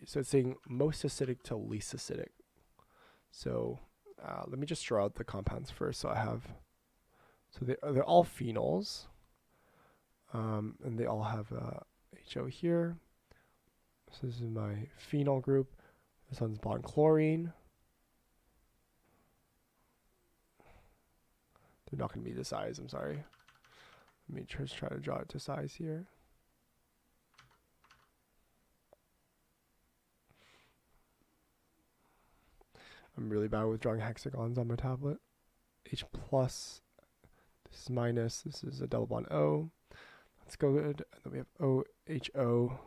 So it's saying most acidic to least acidic. So let me just draw out the compounds first. So they're all phenols, and they all have HO here. So this is my phenol group. This one's bond chlorine. They're not going to be the size, I'm sorry. Let me just try to draw it to size here. I'm really bad with drawing hexagons on my tablet. H plus, this is minus, this is a double bond O. That's good. And then we have OHO.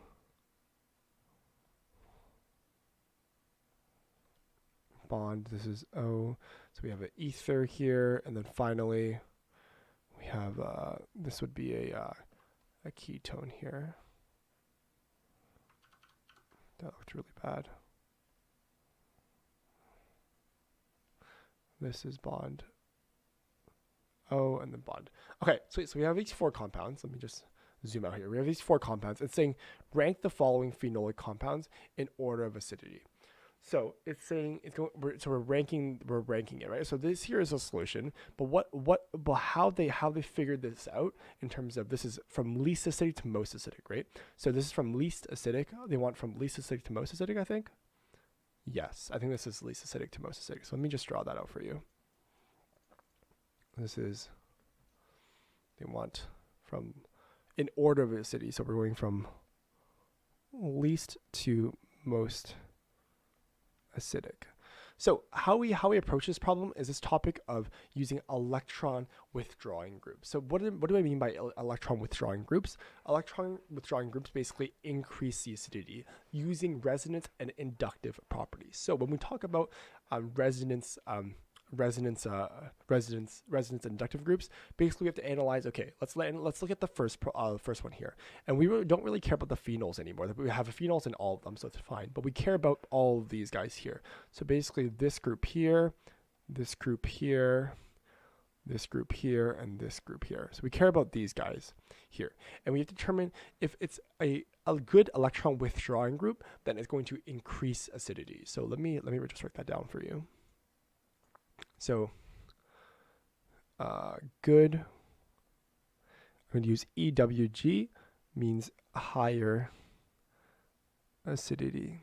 Bond, this is O. So we have an ether here, and then finally we have this would be a ketone here. That looked really bad. This is bond O and then bond. Okay, so we have these 4 compounds. Let me just zoom out here. We have these 4 compounds. It's saying rank the following phenolic compounds in order of acidity. So it's saying we're ranking it, right? So this here is a solution, but how they figured this out in terms of this is from least acidic to most acidic, right? So this is from least acidic. They want from least acidic to most acidic, I think. Yes, I think this is least acidic to most acidic. So let me just draw that out for you. This is, they want from in order of acidity. So we're going from least to most acidic. So how we approach this problem is this topic of using electron withdrawing groups. So what do I mean by electron withdrawing groups? Electron withdrawing groups basically increase the acidity using resonance and inductive properties. So when we talk about resonance inductive groups, basically we have to analyze, okay, let's look at the first one here. And we don't really care about the phenols anymore. We have phenols in all of them, so it's fine. But we care about all of these guys here. So basically this group here, this group here, this group here, and this group here. So we care about these guys here. And we have to determine if it's a good electron withdrawing group, then it's going to increase acidity. So let me just write that down for you. So good, I'm going to use EWG, means higher acidity.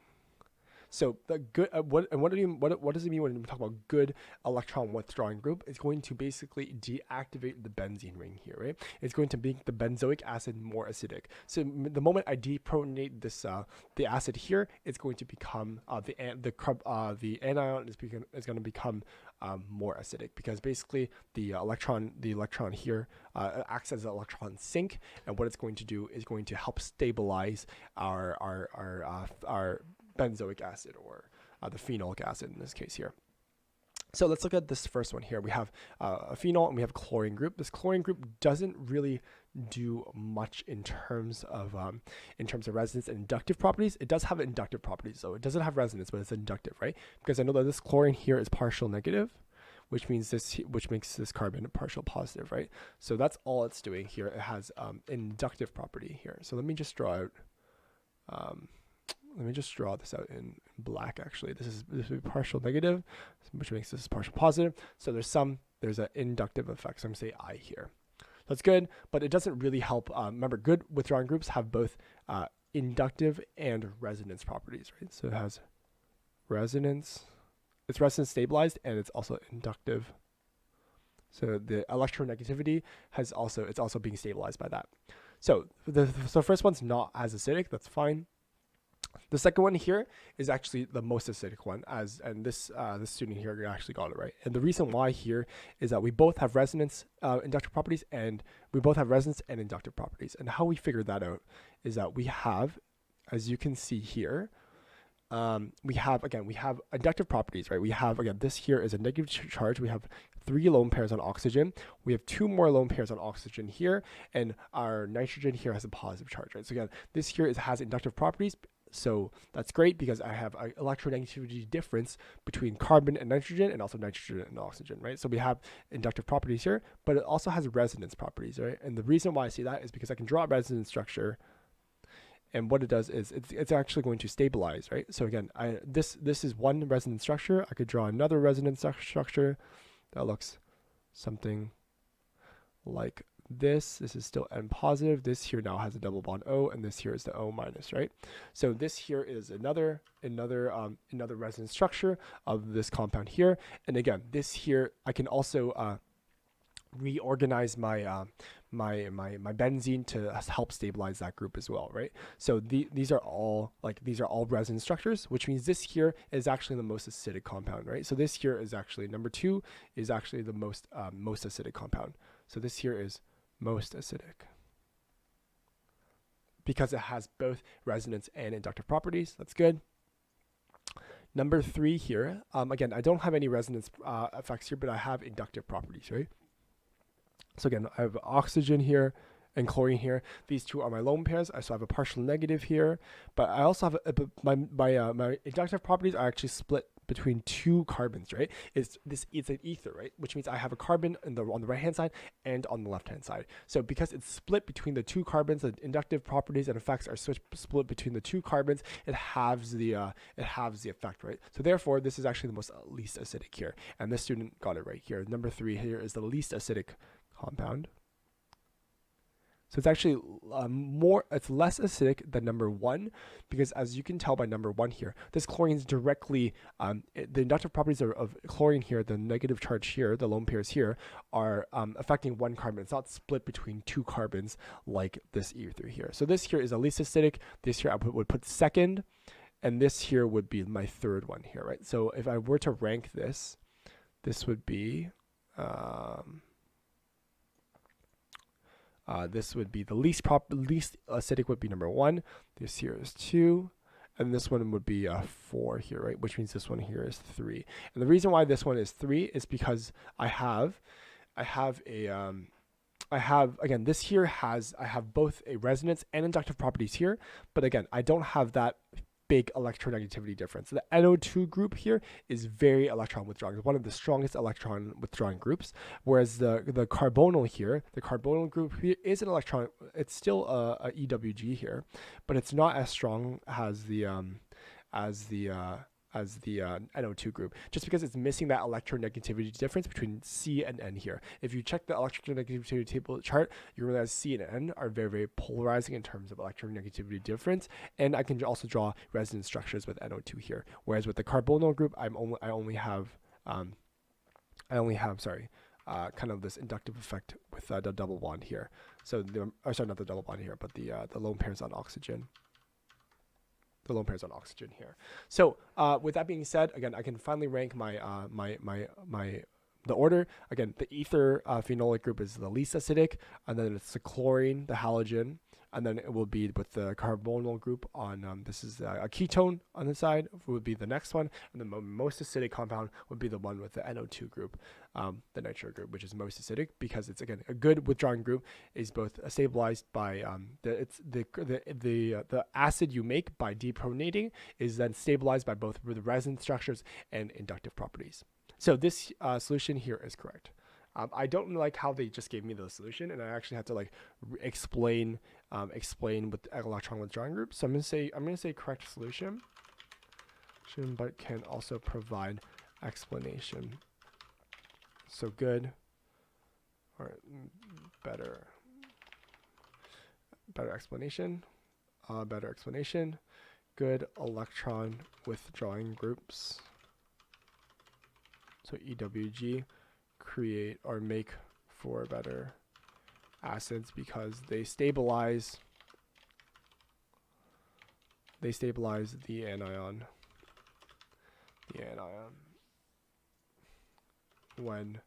So the good, what does it mean when we talk about good electron withdrawing group? It's going to basically deactivate the benzene ring here, right? It's going to make the benzoic acid more acidic. So the moment I deprotonate this, the acid here, it's going to become the anion is going to become more acidic, because basically the electron here acts as an electron sink, and what it's going to do is going to help stabilize our benzoic acid, or the phenolic acid in this case here. So let's look at this first one here. We have a phenol and we have a chlorine group. This chlorine group doesn't really do much in terms of resonance and inductive properties. It does have inductive properties, so it doesn't have resonance, but it's inductive, right? Because I know that this chlorine here is partial negative, which makes this carbon partial positive, right? So that's all it's doing here. It has inductive property here. So let me just draw out. Let me just draw this out in black. Actually, this would be partial negative, which makes this partial positive. So there's an inductive effect. So I'm going to say I here. That's good, but it doesn't really help. Remember, good withdrawing groups have both inductive and resonance properties, right? So it has resonance. It's resonance stabilized, and it's also inductive. So the electronegativity it's also being stabilized by that. So the first one's not as acidic. That's fine. The second one here is actually the most acidic one, and this student here actually got it right. And the reason why here is that we both have resonance inductive properties, and we both have resonance and inductive properties. And how we figured that out is that we have, as you can see here, we have inductive properties, right? We have, again, this here is a negative charge. We have 3 lone pairs on oxygen. We have 2 more lone pairs on oxygen here, and our nitrogen here has a positive charge, right? So again, this here has inductive properties. So that's great because I have an electronegativity difference between carbon and nitrogen, and also nitrogen and oxygen, right? So we have inductive properties here, but it also has resonance properties, right? And the reason why I see that is because I can draw a resonance structure, and what it does is it's actually going to stabilize, right? So again, this is one resonance structure. I could draw another resonance structure that looks something like this. This is still N positive. This here now has a double bond O, and this here is the O minus, right? So this here is another resonance structure of this compound here. And again, this here I can also reorganize my my benzene to help stabilize that group as well, right? So these are all resonance structures, which means this here is actually the most acidic compound, right? So this here is actually number 2 is actually the most acidic compound. So this here is most acidic because it has both resonance and inductive properties. That's good. Number 3 here, again, I don't have any resonance effects here, but I have inductive properties, right? So again, I have oxygen here and chlorine here. These two are my lone pairs. I still have a partial negative here, but I also have my inductive properties are actually split between 2 carbons, right? It's an ether, right? Which means I have a carbon on the right hand side and on the left hand side. So because it's split between the 2 carbons, the inductive properties and effects are split between the 2 carbons. It halves the effect, right? So therefore, this is actually the most least acidic here, and this student got it right here. Number 3 here is the least acidic compound. So it's actually it's less acidic than number 1, because as you can tell by number 1 here, this chlorine is directly, the inductive properties of chlorine here, the negative charge here, the lone pairs here, are affecting 1 carbon. It's not split between 2 carbons like this ether here. So this here is the least acidic. This here I would put second, and this here would be my third one here, right? So if I were to rank this, this would be this would be the least acidic would be number 1. This here is 2, and this one would be 4 here, right? Which means this one here is 3. And the reason why this one is 3 is because I have again, this here I have both a resonance and inductive properties here, but again, I don't have that big electronegativity difference. The NO2 group here is very electron withdrawing. It's one of the strongest electron withdrawing groups, whereas the carbonyl here, the carbonyl group here is an electron. It's still a EWG here, but it's not as strong as the NO2 group, just because it's missing that electronegativity difference between C and N here. If you check the electronegativity table chart, you realize C and N are very, very polarizing in terms of electronegativity difference. And I can also draw resonance structures with NO2 here. Whereas with the carbonyl group, I only have kind of this inductive effect with the double bond here. So sorry, not the double bond here, but the lone pairs on oxygen. The lone pairs on oxygen here. So with that being said, again, I can finally rank the order. Again, the ether phenolic group is the least acidic, and then it's the chlorine, the halogen, and then it will be with the carbonyl group on, this is a ketone on the side, would be the next one, and the most acidic compound would be the one with the NO2 group, the nitro group, which is most acidic, because it's, again, a good withdrawing group, is both stabilized by, the acid you make by deprotonating is then stabilized by both the resonance structures and inductive properties. So this solution here is correct. I don't like how they just gave me the solution, and I actually had to like explain with electron withdrawing groups. So I'm gonna say correct solution, but can also provide explanation. So good, or better explanation, good electron withdrawing groups. So EWG create or make for better acids because they stabilize the anion when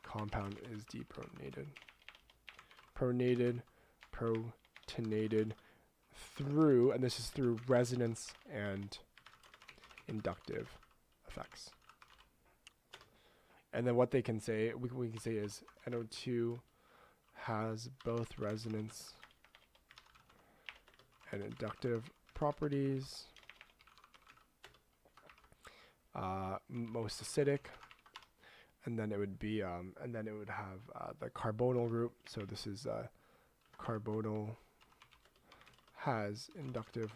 compound is deprotonated, protonated through, and this is through resonance and inductive effects. And then what they can say, we can say is NO2 has both resonance and inductive properties, most acidic, and then it would be, and then it would have the carbonyl group. So this is carbonyl has inductive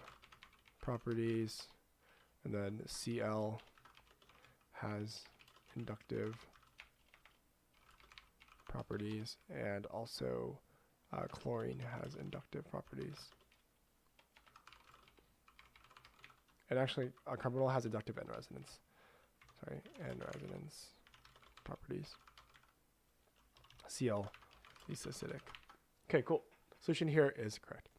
properties, and then Cl has inductive properties, and also chlorine has inductive properties. And actually, carbonyl has inductive and resonance. Sorry, and resonance properties. Cl is acidic. Okay, cool. Solution here is correct.